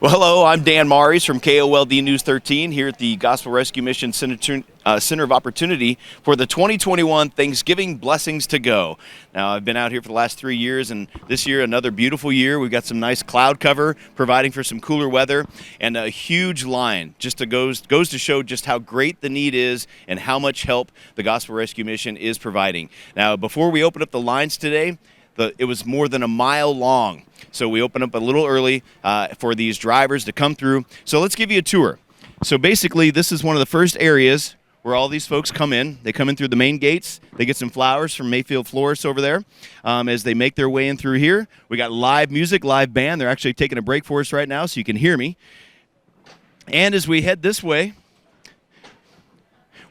Well, hello, I'm Dan Maries from KOLD News 13 here at the Gospel Rescue Mission Center of Opportunity for the 2021 Thanksgiving Blessings to Go. Now, I've been out here for the last 3 years, and this year, another beautiful year. We've got some nice cloud cover, providing for some cooler weather, and a huge line. Goes to show just how great the need is and how much help the Gospel Rescue Mission is providing. Now, before we open up the lines today, it was more than a mile long. So we opened up a little early for these drivers to come through. So let's give you a tour. So basically, this is one of the first areas where all these folks come in. They come in through the main gates. They get some flowers from Mayfield Florists over there as they make their way in through here. We got live music, live band. They're actually taking a break for us right now so you can hear me. And as we head this way,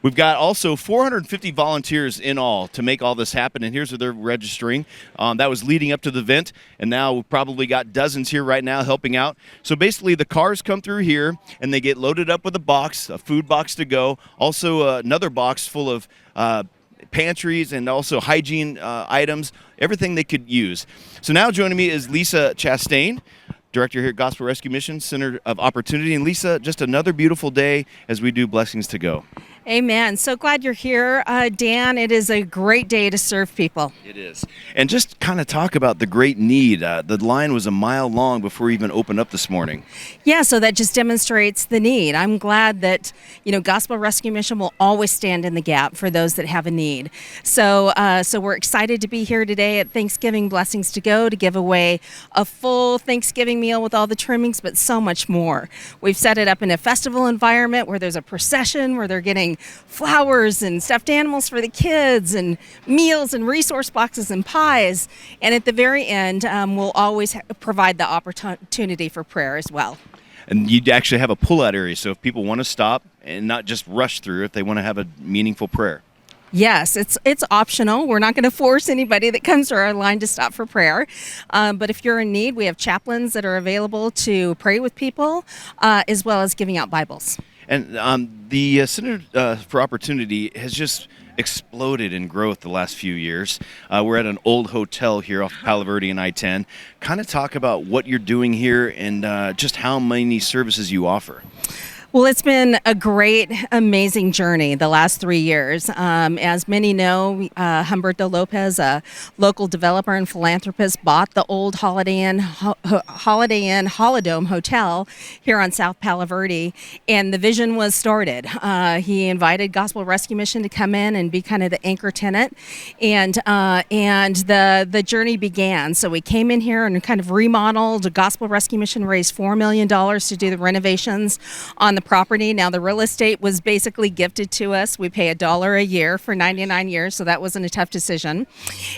we've got also 450 volunteers in all to make all this happen, and here's where they're registering. That was leading up to the event, and now we've probably got dozens here right now helping out. So basically, the cars come through here, and they get loaded up with a food box to go, also another box full of pantries and also hygiene items, everything they could use. So now joining me is Lisa Chastain, Director here at Gospel Rescue Mission Center of Opportunity. And Lisa, just another beautiful day as we do Blessings to Go. Amen. So glad you're here, Dan. It is a great day to serve people. It is. And just kind of talk about the great need. The line was a mile long before we even opened up this morning. Yeah, so that just demonstrates the need. I'm glad that, Gospel Rescue Mission will always stand in the gap for those that have a need. So we're excited to be here today at Thanksgiving Blessings to Go to give away a full Thanksgiving meal with all the trimmings, but so much more. We've set it up in a festival environment where there's a procession, where they're getting flowers and stuffed animals for the kids and meals and resource boxes and pies. And at the very end, we'll always provide the opportunity for prayer as well. And you'd actually have a pull-out area, so if people want to stop and not just rush through, if they want to have a meaningful prayer. Yes, it's optional. We're not going to force anybody that comes to our line to stop for prayer. But if you're in need, we have chaplains that are available to pray with people, as well as giving out Bibles. And the Center for Opportunity has just exploded in growth the last few years. We're at an old hotel here off Palo Verde and I-10. Kind of talk about what you're doing here and just how many services you offer. Well, it's been a great, amazing journey the last 3 years. As many know, Humberto Lopez, a local developer and philanthropist, bought the old Holiday Inn Holidome Hotel here on South Palo Verde, and the vision was started. He invited Gospel Rescue Mission to come in and be kind of the anchor tenant, and the journey began. So we came in here and kind of remodeled. Gospel Rescue Mission raised $4 million to do the renovations on the property. Now, the real estate was basically gifted to us. We pay $1 a year for 99 years, so that wasn't a tough decision.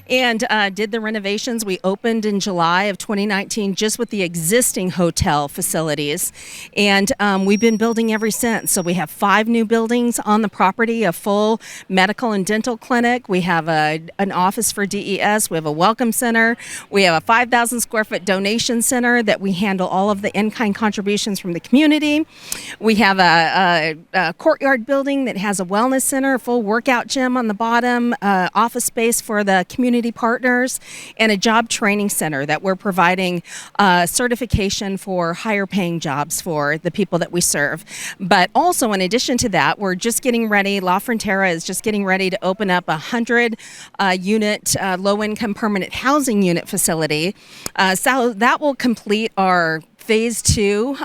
And did the renovations. We opened in July of 2019 just with the existing hotel facilities, and we've been building ever since. So we have 5 new buildings on the property, a full medical and dental clinic. We have an office for DES. We have a welcome center. We have a 5,000 square foot donation center that we handle all of the in-kind contributions from the community. We have a courtyard building that has a wellness center, a full workout gym on the bottom, office space for the community partners, and a job training center that we're providing certification for higher paying jobs for the people that we serve. But also, in addition to that, we're just getting ready. La Frontera is just getting ready to open up a 100-unit low-income permanent housing unit facility. So that will complete our phase two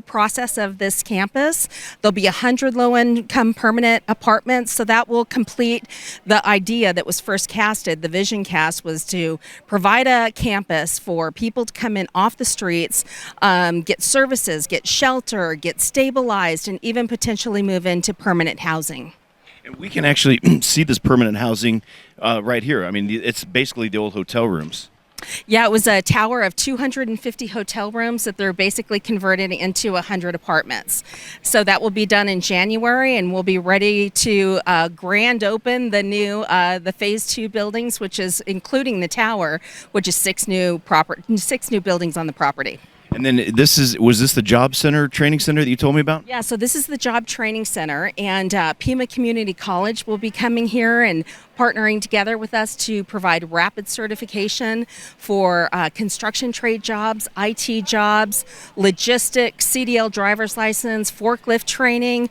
process of this campus. There'll be 100 low-income permanent apartments, so that will complete the idea that was first casted. The vision cast was to provide a campus for people to come in off the streets, get services, get shelter, get stabilized, and even potentially move into permanent housing. And we can actually see this permanent housing right here. I mean, it's basically the old hotel rooms. Yeah, it was a tower of 250 hotel rooms that they're basically converted into 100 apartments. So that will be done in January, and we'll be ready to grand open the new the phase 2 buildings, which is including the tower, which is 6 new buildings on the property. And then was this the job center, training center that you told me about? Yeah, so this is the Job Training Center, and Pima Community College will be coming here and partnering together with us to provide rapid certification for construction trade jobs, IT jobs, logistics, CDL driver's license, forklift training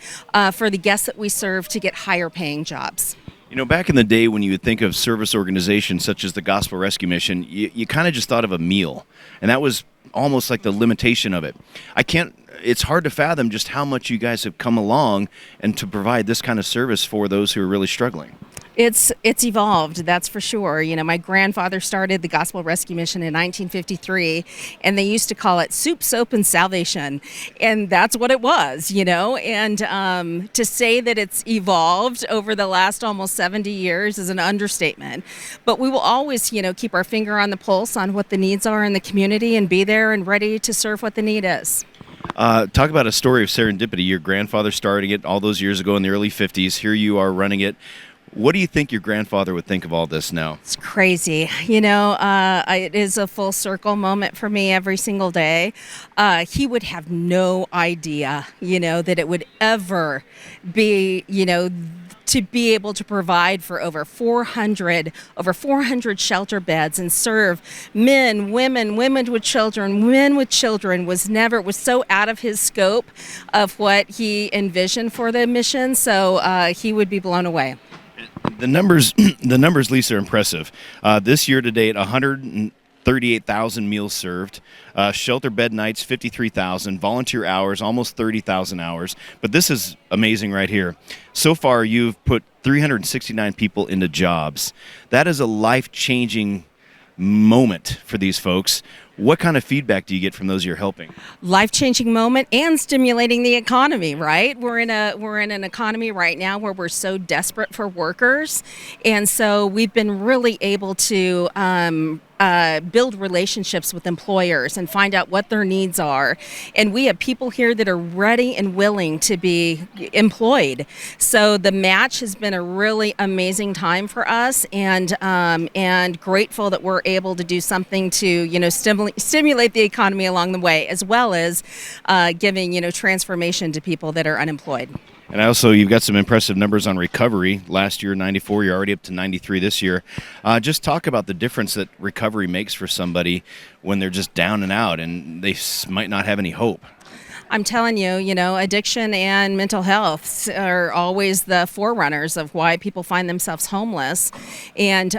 for the guests that we serve to get higher paying jobs. You know, back in the day when you would think of service organizations such as the Gospel Rescue Mission, you kind of just thought of a meal, and that was almost like the limitation of it. It's hard to fathom just how much you guys have come along and to provide this kind of service for those who are really struggling. It's evolved, that's for sure. You know, my grandfather started the Gospel Rescue Mission in 1953, and they used to call it soup, soap, and salvation, and that's what it was, you know. And to say that it's evolved over the last almost 70 years is an understatement. But we will always, you know, keep our finger on the pulse on what the needs are in the community and be there and ready to serve what the need is. Talk about a story of serendipity. Your grandfather starting it all those years ago in the early 50s. Here you are running it. What do you think your grandfather would think of all this now? It's crazy. You know, it is a full circle moment for me every single day. He would have no idea, you know, that it would ever be, you know, to be able to provide for over 400 shelter beds and serve men, women with children, was so out of his scope of what he envisioned for the mission. So he would be blown away. The numbers, Lisa, are impressive. This year to date, 138,000 meals served, shelter bed nights, 53,000, volunteer hours, almost 30,000 hours. But this is amazing right here. So far, you've put 369 people into jobs. That is a life-changing moment for these folks. What kind of feedback do you get from those you're helping? Life-changing moment and stimulating the economy, right? We're in an economy right now where we're so desperate for workers, and so we've been really able to build relationships with employers and find out what their needs are. And we have people here that are ready and willing to be employed. So the match has been a really amazing time for us, and grateful that we're able to do something to, you know, stimulate the economy along the way, as well as giving, you know, transformation to people that are unemployed. And also, you've got some impressive numbers on recovery. Last year, 94. You're already up to 93 this year. Just talk about the difference that recovery makes for somebody when they're just down and out and they might not have any hope. I'm telling you, you know, addiction and mental health are always the forerunners of why people find themselves homeless. And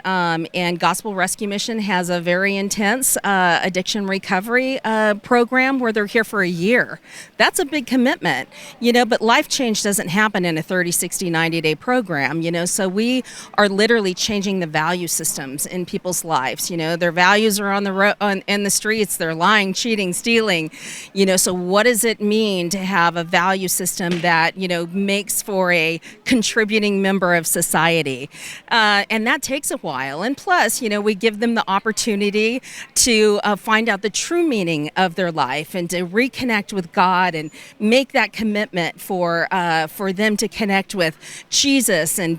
Gospel Rescue Mission has a very intense addiction recovery program where they're here for a year. That's a big commitment, you know, but life change doesn't happen in a 30, 60, 90-day program, you know, so we are literally changing the value systems in people's lives. You know, their values are on in the streets, they're lying, cheating, stealing, you know, so what is it mean to have a value system that, you know, makes for a contributing member of society? And that takes a while. And plus, you know, we give them the opportunity to find out the true meaning of their life and to reconnect with God and make that commitment for them to connect with Jesus and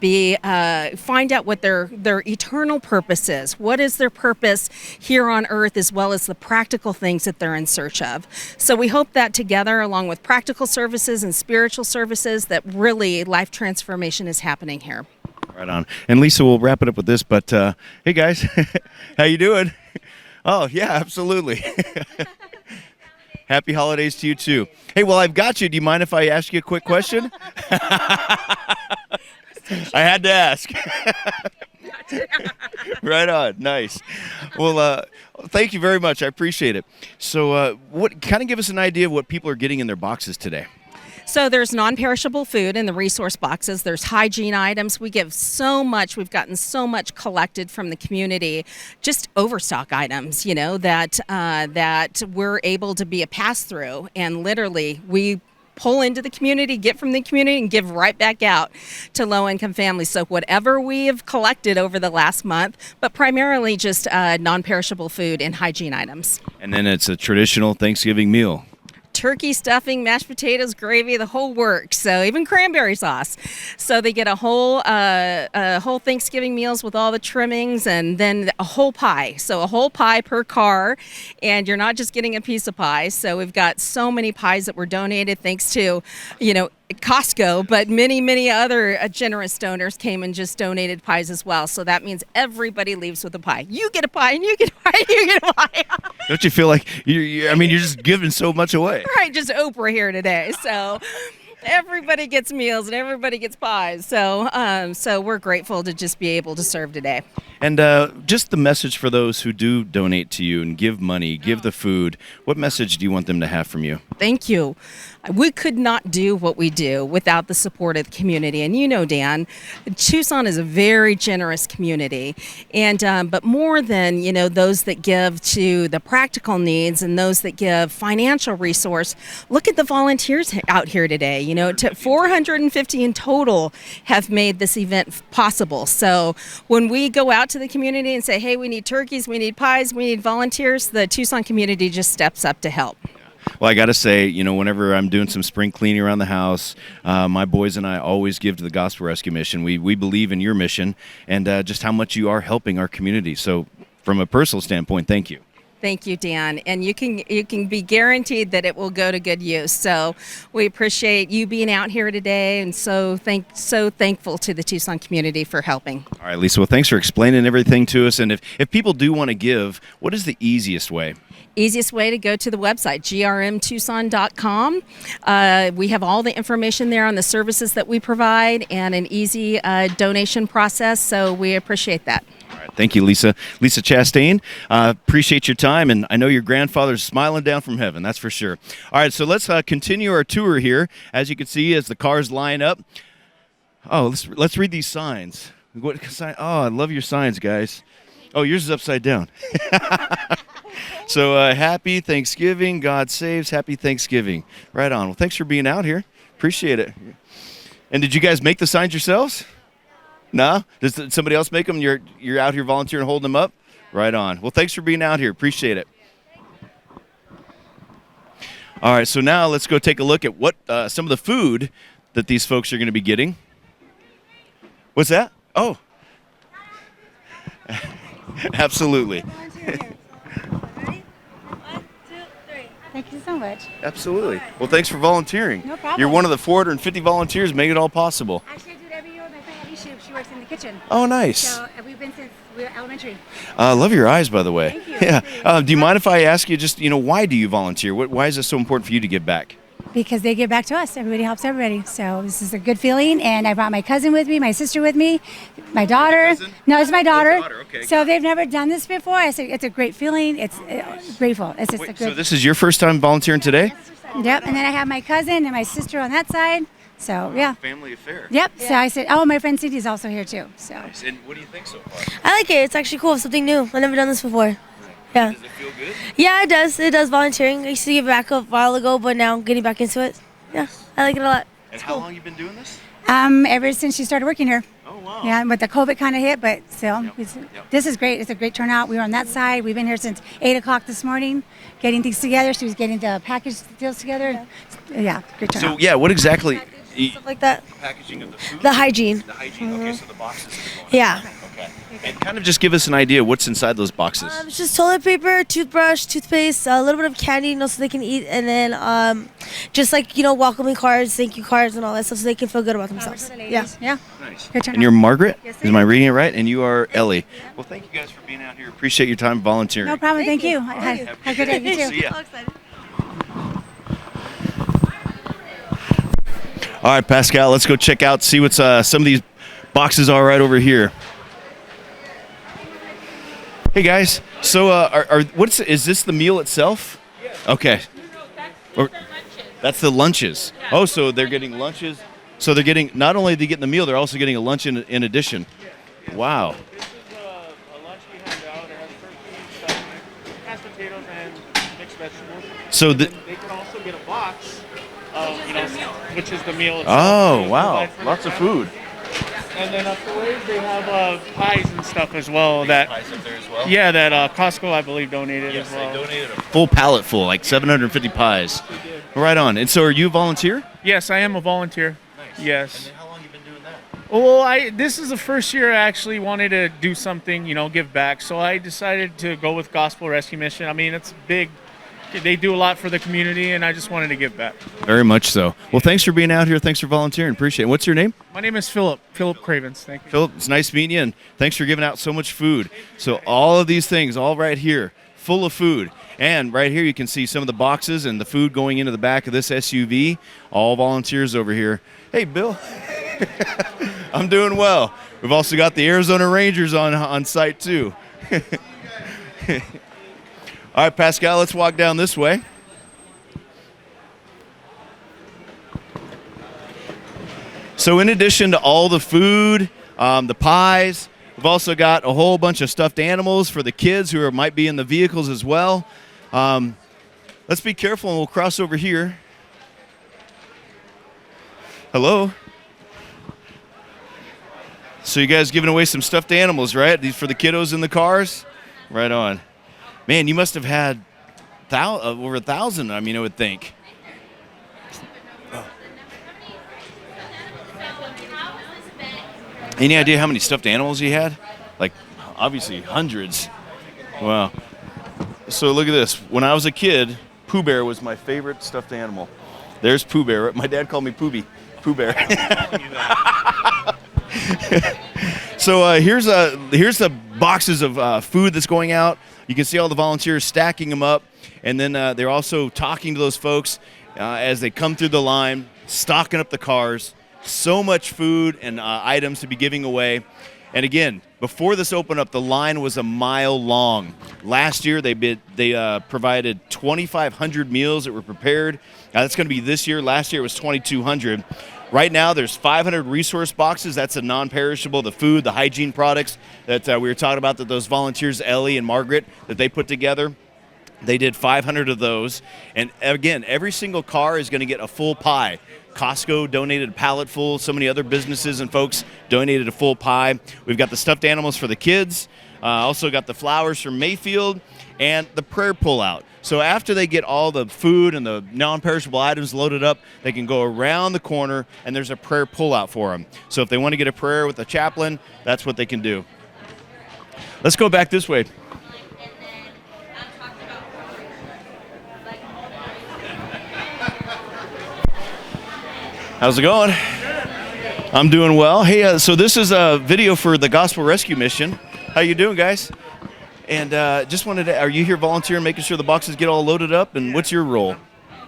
find out what their eternal purpose is. What is their purpose here on earth, as well as the practical things that they're in search of. So we hope that together, along with practical services and spiritual services, that really life transformation is happening here. Right on. And Lisa, we'll wrap it up with this, but hey guys, how you doing? Oh yeah, absolutely. Happy holidays to you too. Hey, well, I've got you. Do you mind if I ask you a quick question? I had to ask. Right on. Nice. Well, thank you very much. I appreciate it. So what kind of give us an idea of what people are getting in their boxes today? So there's non-perishable food in the resource boxes. There's hygiene items. We give so much. We've gotten so much collected from the community, just overstock items, you know, that we're able to be a pass-through. And literally, we pull into the community, get from the community, and give right back out to low-income families. So whatever we have collected over the last month, but primarily just non-perishable food and hygiene items. And then it's a traditional Thanksgiving meal. turkey, stuffing, mashed potatoes, gravy, the whole works. So even cranberry sauce. So they get a whole Thanksgiving meals with all the trimmings, and then a whole pie. So a whole pie per car, and you're not just getting a piece of pie. So we've got so many pies that were donated thanks to, Costco, but many other generous donors came and just donated pies as well. So that means everybody leaves with a pie. You get a pie, and you get a pie, and you get a pie. Don't you feel like you're just giving so much away? Right, just Oprah here today. So everybody gets meals and everybody gets pies. So we're grateful to just be able to serve today. And just the message for those who do donate to you and give money, give the food, what message do you want them to have from you? Thank you. We could not do what we do without the support of the community. And Dan, Tucson is a very generous community. And but more than, those that give to the practical needs and those that give financial resource, look at the volunteers out here today. 450 in total have made this event possible. So when we go out to the community and say, hey, we need turkeys, we need pies, we need volunteers, the Tucson community just steps up to help. Well, I got to say, whenever I'm doing some spring cleaning around the house, my boys and I always give to the Gospel Rescue Mission. We believe in your mission and just how much you are helping our community. So from a personal standpoint, thank you. Thank you, Dan. And you can be guaranteed that it will go to good use. So we appreciate you being out here today, and so thankful to the Tucson community for helping. All right, Lisa. Well, thanks for explaining everything to us. And if people do want to give, what is the easiest way? Easiest way to go to the website, grmtucson.com. We have all the information there on the services that we provide and an easy donation process, so we appreciate that. All right, thank you, Lisa. Lisa Chastain, appreciate your time, and I know your grandfather's smiling down from heaven, that's for sure. All right, so let's continue our tour here. As you can see, as the cars line up. Oh, let's read these signs. What sign? Oh, I love your signs, guys. Oh, yours is upside down. So happy Thanksgiving, God saves, happy Thanksgiving. Right on. Well, thanks for being out here. Appreciate it. And did you guys make the signs yourselves? No? Does somebody else make them? You're out here volunteering, holding them up? Right on. Well, thanks for being out here. Appreciate it. All right, so now let's go take a look at what some of the food that these folks are going to be getting. What's that? Oh. Absolutely. Thank you so much. Absolutely. Well, thanks for volunteering. No problem. You're one of the 450 volunteers making it all possible. Actually, I do it every year with my friend Alicia. She works in the kitchen. Oh, nice. So we've been since we were elementary. Love your eyes, by the way. Thank you. Yeah. Do you mind if I ask you just, why do you volunteer? Why is it so important for you to give back? Because they give back to us. Everybody helps everybody. So this is a good feeling. And I brought my cousin with me, my sister with me, my daughter. No, it's my daughter. Okay. So they've never done this before. I said it's a great feeling. It's grateful. It's just a Wait, good. so this is your first time volunteering today? Yep. And then I have my cousin and my sister on that side. So yeah. Family affair. Yep. Yeah. So I said, oh, my friend Cindy's also here too. So. Nice. And what do you think so far? I like it. It's actually cool. Something new. I've never done this before. Yeah. Does it feel good? Yeah, it does. It does volunteering. I used to give back a while ago, but now I'm getting back into it. Yeah, I like it a lot. And how long you been doing this? Ever since she started working here. Oh, wow. Yeah, but the COVID kind of hit, but still, Yep. This is great. It's a great turnout. We were on that side. We've been here since 8 o'clock this morning, getting things together. She was getting the package deals together. Yeah, great turnout. So, yeah, what exactly? Stuff like that. Packaging of the food? The hygiene. The hygiene. Okay, so the boxes are going. Yeah. Okay. And kind of just give us an idea what's inside those boxes. It's just toilet paper, toothbrush, toothpaste, a little bit of candy, so they can eat, and then just like welcoming cards, thank you cards, and all that stuff, so they can feel good about themselves. Yeah. Yeah. Nice. Good turnout. And you're Margaret? Yes, Am I reading it right? And you are Ellie. Well, thank you guys for being out here. Appreciate your time volunteering. No problem. Thank you. Thank you. Have a good day. You too. See ya. So excited. All right, Pascal, let's go check out, see what's some of these boxes are right over here. Hey guys, so is this the meal itself? Okay. That's the lunches. Oh, so they're getting lunches. So they're getting, not only are they getting the meal, they're also getting a lunch in addition. Wow. This is a lunch we hand out. It has turkey, stuffing, mashed potatoes, and mixed vegetables. So And then they can also get a box of, which is the meal itself. oh, So wow, provide for lots of your food. family. And then afterwards, they have pies and stuff as well. Pies up there as well? Yeah, that Costco, I believe, donated Yes, as well. they donated a full pallet full, like 750 pies. Right on. And so are you a volunteer? Yes, I am a volunteer. Yes. And how long you been doing that? Well, this is the first year I actually wanted to do something, give back. So I decided to go with Gospel Rescue Mission. I mean, it's big. They do a lot for the community, and I just wanted to give back. Very much so. Well, thanks for being out here. Thanks for volunteering. Appreciate it. What's your name? My name is Philip Cravens. Thank you. Philip, it's nice meeting you, and thanks for giving out so much food. So all of these things, all right here, full of food. And right here you can see some of the boxes and the food going into the back of this SUV. All volunteers over here. Hey, Bill. I'm doing well. We've also got the Arizona Rangers on site, too. All right, Pascal, let's walk down this way. So in addition to all the food, the pies, we've also got a whole bunch of stuffed animals for the kids who might be in the vehicles as well. Let's be careful and we'll cross over here. Hello. So you guys giving away some stuffed animals, right? These for the kiddos in the cars? Right on. Man, you must have had over 1,000, I would think. Any idea how many stuffed animals you had? Like, obviously, hundreds. Wow. So look at this. When I was a kid, Pooh Bear was my favorite stuffed animal. There's Pooh Bear. My dad called me Pooh Bear. So here's the boxes of food that's going out. You can see all the volunteers stacking them up, and then they're also talking to those folks as they come through the line, stocking up the cars. So much food and items to be giving away. And again, before this opened up, the line was a mile long. Last year, they provided 2,500 meals that were prepared. That's going to be this year. Last year, it was 2,200. Right now, there's 500 resource boxes. That's a non-perishable, the food, the hygiene products that we were talking about, that those volunteers, Ellie and Margaret, that they put together. They did 500 of those. And again, every single car is going to get a full pie. Costco donated a pallet full. So many other businesses and folks donated a full pie. We've got the stuffed animals for the kids. Also got the flowers from Mayfield and the prayer pullout. So after they get all the food and the non-perishable items loaded up, they can go around the corner and there's a prayer pullout for them. So if they want to get a prayer with a chaplain, that's what they can do. Let's go back this way. How's it going? I'm doing well. Hey, so this is a video for the Gospel Rescue Mission. How you doing, guys? And just wanted to, are you here volunteering, making sure the boxes get all loaded up? And what's your role?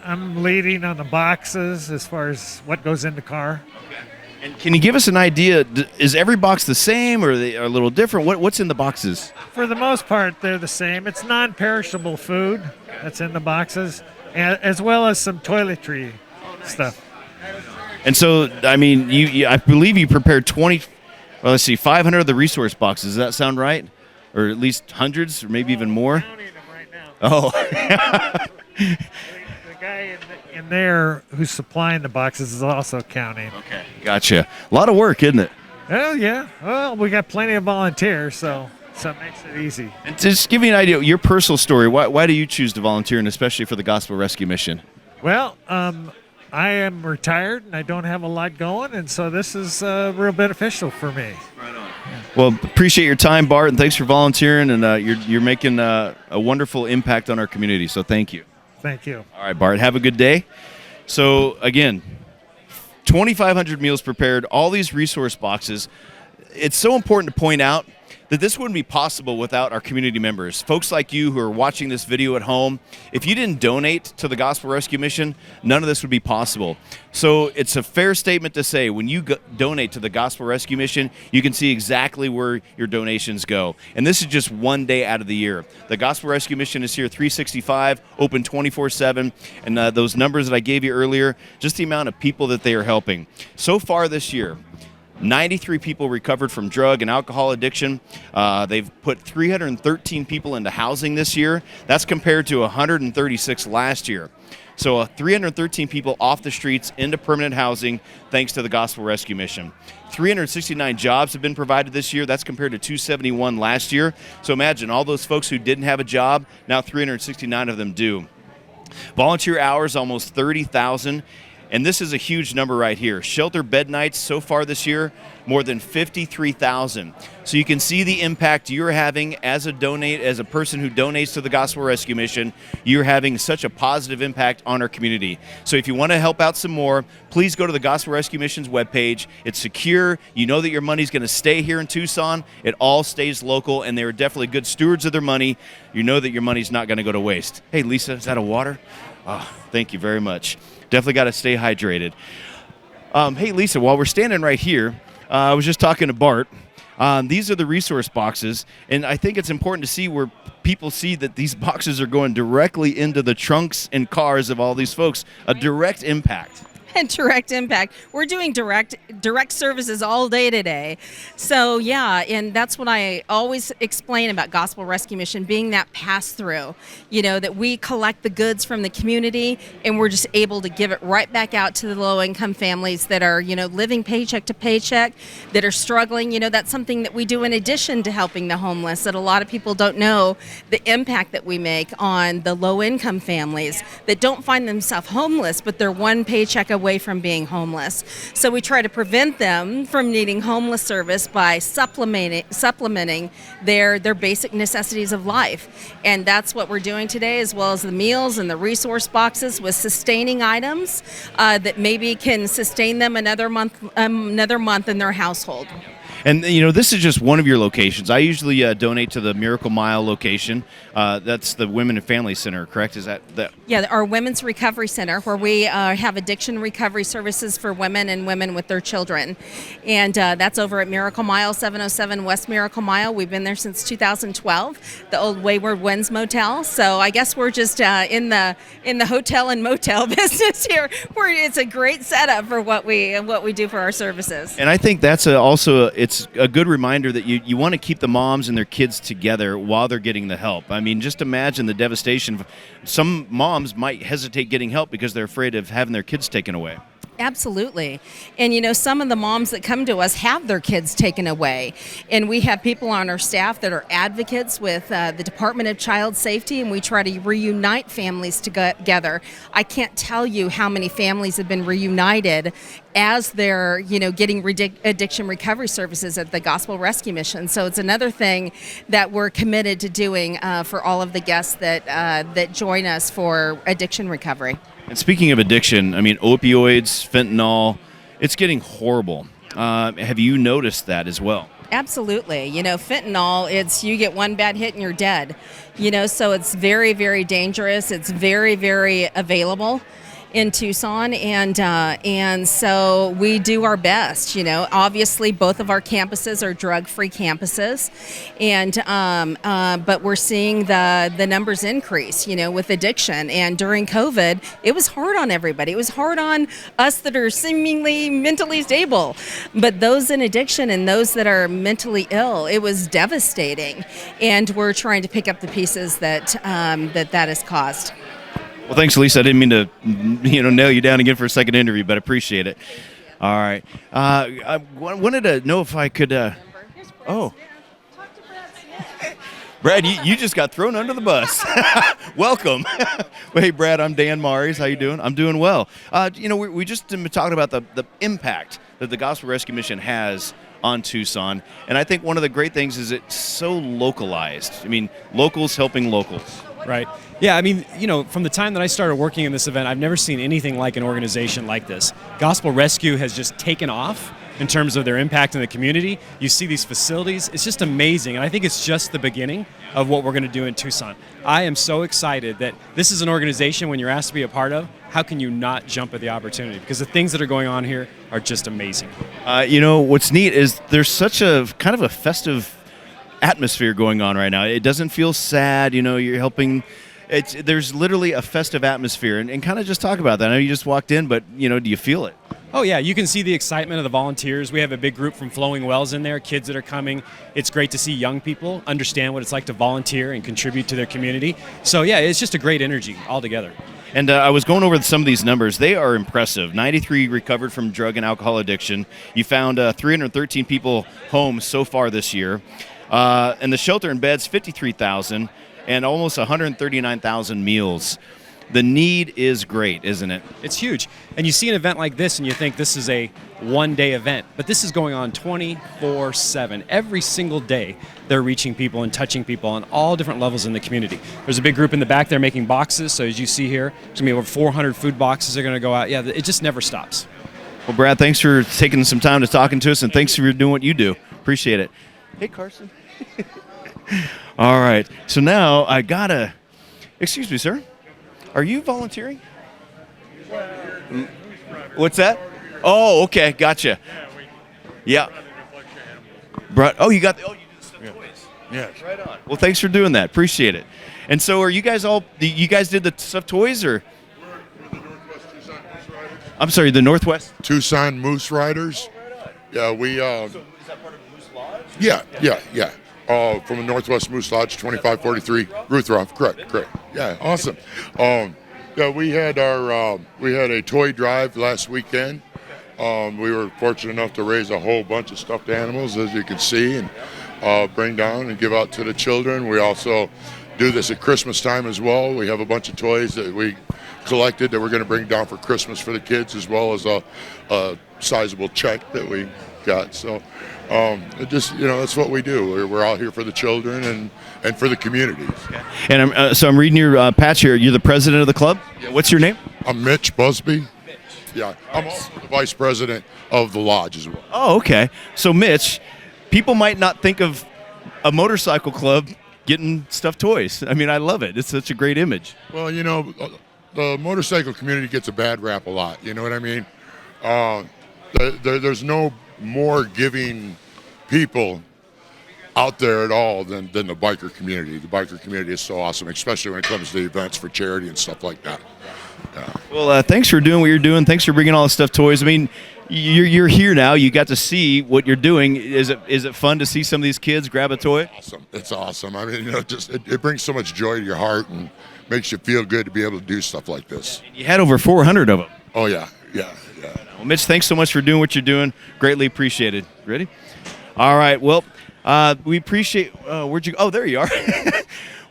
I'm leading on the boxes as far as what goes in the car. And can you give us an idea? Is every box the same, or are they a little different? What's in the boxes? For the most part, they're the same. It's non-perishable food that's in the boxes, as well as some toiletry stuff. And so, I believe you prepared 500 of the resource boxes. Does that sound right? Or at least hundreds, or maybe even more? I'm counting them right now. Oh. The guy in there who's supplying the boxes is also counting. Okay, gotcha. A lot of work, isn't it? Oh, yeah. Well, we got plenty of volunteers, so it makes it easy. And just give me an idea, your personal story. Why do you choose to volunteer, and especially for the Gospel Rescue Mission? Well, I am retired and I don't have a lot going, and so this is real beneficial for me. Right on. Well, appreciate your time, Bart, and thanks for volunteering, and you're making a wonderful impact on our community, so thank you. Thank you. All right, Bart, have a good day. So, again, 2,500 meals prepared, all these resource boxes. It's so important to point out that this wouldn't be possible without our community members. Folks like you who are watching this video at home, if you didn't donate to the Gospel Rescue Mission, none of this would be possible. So it's a fair statement to say when you donate to the Gospel Rescue Mission, you can see exactly where your donations go. And this is just one day out of the year. The Gospel Rescue Mission is here 365, open 24/7. And those numbers that I gave you earlier, just the amount of people that they are helping. So far this year, 93 people recovered from drug and alcohol addiction. They've put 313 people into housing this year. That's compared to 136 last year. So 313 people off the streets into permanent housing thanks to the Gospel Rescue Mission. 369 jobs have been provided this year. That's compared to 271 last year. So imagine all those folks who didn't have a job, now 369 of them do. Volunteer hours, almost 30,000. And this is a huge number right here. Shelter bed nights so far this year, more than 53,000. So you can see the impact you're having as a person who donates to the Gospel Rescue Mission. You're having such a positive impact on our community. So if you want to help out some more, please go to the Gospel Rescue Mission's webpage. It's secure. You know that your money's going to stay here in Tucson. It all stays local, and they're definitely good stewards of their money. You know that your money's not going to go to waste. Hey, Lisa, is that a water? Oh, thank you very much. Definitely got to stay hydrated. Hey, Lisa, while we're standing right here, I was just talking to Bart. These are the resource boxes, and I think it's important to see where people see that these boxes are going directly into the trunks and cars of all these folks. A direct impact. And direct impact. We're doing direct services all day today. So yeah, and that's what I always explain about Gospel Rescue Mission being that pass through. You know, that we collect the goods from the community and we're just able to give it right back out to the low income families that are, you know, living paycheck to paycheck, that are struggling. You know, that's something that we do in addition to helping the homeless, that a lot of people don't know the impact that we make on the low income families that don't find themselves homeless, but they're one paycheck away from being homeless. So we try to prevent them from needing homeless service by supplementing their basic necessities of life. And that's what we're doing today, as well as the meals and the resource boxes with sustaining items that maybe can sustain them another month in their household. And, you know, this is just one of your locations. I usually donate to the Miracle Mile location. That's the Women and Family Center, correct? Is that? Yeah, our Women's Recovery Center, where we have addiction recovery services for women and women with their children. And that's over at Miracle Mile, 707 West Miracle Mile. We've been there since 2012, the old Wayward Winds Motel. So I guess we're just in the hotel and motel business here, where it's a great setup for what we do for our services. And I think that's it's a good reminder that you want to keep the moms and their kids together while they're getting the help. I mean, just imagine the devastation. Some moms might hesitate getting help because they're afraid of having their kids taken away. Absolutely. And, you know, some of the moms that come to us have their kids taken away. And we have people on our staff that are advocates with the Department of Child Safety, and we try to reunite families together. I can't tell you how many families have been reunited as they're, you know, getting addiction recovery services at the Gospel Rescue Mission. So it's another thing that we're committed to doing for all of the guests that join us for addiction recovery. And speaking of addiction, I mean, opioids, fentanyl, it's getting horrible. Have you noticed that as well? Absolutely. You know, fentanyl, you get one bad hit and you're dead. You know, so it's very, very dangerous. It's very, very available in Tucson, and so we do our best. You know, obviously both of our campuses are drug-free campuses, and but we're seeing the numbers increase. You know, with addiction, and during COVID, it was hard on everybody. It was hard on us that are seemingly mentally stable, but those in addiction and those that are mentally ill, it was devastating. And we're trying to pick up the pieces that has caused. Well, thanks, Lisa. I didn't mean to, nail you down again for a second interview, but I appreciate it. All right. I wanted to know if I could. Brad, you just got thrown under the bus. Welcome. Well, hey, Brad, I'm Dan Maries. How you doing? I'm doing well. We just been talking about the impact that the Gospel Rescue Mission has on Tucson, and I think one of the great things is it's so localized. I mean, locals helping locals. Right. Yeah, I mean, from the time that I started working in this event, I've never seen anything like an organization like this. Gospel Rescue has just taken off in terms of their impact in the community. You see these facilities. It's just amazing, and I think it's just the beginning of what we're going to do in Tucson. I am so excited that this is an organization, when you're asked to be a part of, how can you not jump at the opportunity? Because the things that are going on here are just amazing. What's neat is there's such a kind of a festive atmosphere going on right now. It doesn't feel sad. You're helping. There's literally a festive atmosphere, and kind of just talk about that. I know you just walked in, but do you feel it? Oh yeah, you can see the excitement of the volunteers. We have a big group from Flowing Wells in there, kids that are coming. It's great to see young people understand what it's like to volunteer and contribute to their community. So yeah, it's just a great energy altogether. And I was going over some of these numbers. They are impressive. 93 recovered from drug and alcohol addiction. You found 313 people home so far this year. And the shelter and beds, 53,000, and almost 139,000 meals. The need is great, isn't it? It's huge. And you see an event like this and you think this is a one-day event, but this is going on 24/7. Every single day they're reaching people and touching people on all different levels in the community. There's a big group in the back there making boxes, so as you see here, there's going to be over 400 food boxes that are going to go out. Yeah, it just never stops. Well, Brad, thanks for taking some time to talking to us, and thanks for doing what you do. Appreciate it. Hey, Carson. All right. So now I gotta. Excuse me, sir. Are you volunteering? What's that? Oh, okay, gotcha. Yeah. Oh, you got. Oh, you did stuffed toys. Yes. Right on. Well, thanks for doing that. Appreciate it. And so, are you guys all? You guys did the stuffed toys, or? I'm sorry, the Northwest Tucson Moose Riders. Yeah, we. So is that part of Moose Lodge? Yeah. From the Northwest Moose Lodge, 2543 Ruthroff. Correct. Yeah, awesome. Yeah, we had a toy drive last weekend. We were fortunate enough to raise a whole bunch of stuffed animals, as you can see, and bring down and give out to the children. We also do this at Christmas time as well. We have a bunch of toys that we collected that we're going to bring down for Christmas for the kids, as well as a sizable check that we got. So that's what we do. We're out here for the children and for the communities. Okay. And I'm reading your patch here. You're the president of the club? Yeah. What's your name? I'm Mitch Busby. Yeah, I'm also the vice president of the lodge as well. Oh, okay. So, Mitch, people might not think of a motorcycle club getting stuffed toys. I mean, I love it. It's such a great image. Well, the motorcycle community gets a bad rap a lot. You know what I mean? There's no more giving people out there at all than the biker community. The biker community is so awesome, especially when it comes to events for charity and stuff like that. Yeah. Well, thanks for doing what you're doing. Thanks for bringing all the stuffed toys. I mean, you're here now. You got to see what you're doing. Is it fun to see some of these kids grab a toy? Awesome. It's awesome. I mean, it brings so much joy to your heart and makes you feel good to be able to do stuff like this. You had over 400 of them. Oh yeah. Well, Mitch, thanks so much for doing what you're doing. Greatly appreciated. Ready? All right. Well, we appreciate. Where'd you? Oh, there you are.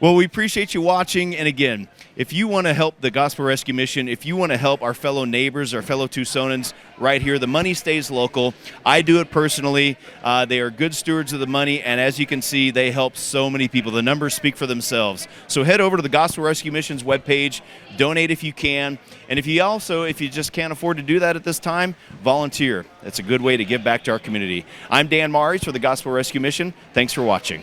Well, we appreciate you watching. And again, if you want to help the Gospel Rescue Mission, if you want to help our fellow neighbors, our fellow Tucsonans right here, the money stays local. I do it personally. They are good stewards of the money, and as you can see, they help so many people. The numbers speak for themselves. So head over to the Gospel Rescue Mission's webpage, donate if you can, and if you just can't afford to do that at this time, volunteer. That's a good way to give back to our community. I'm Dan Maris for the Gospel Rescue Mission. Thanks for watching.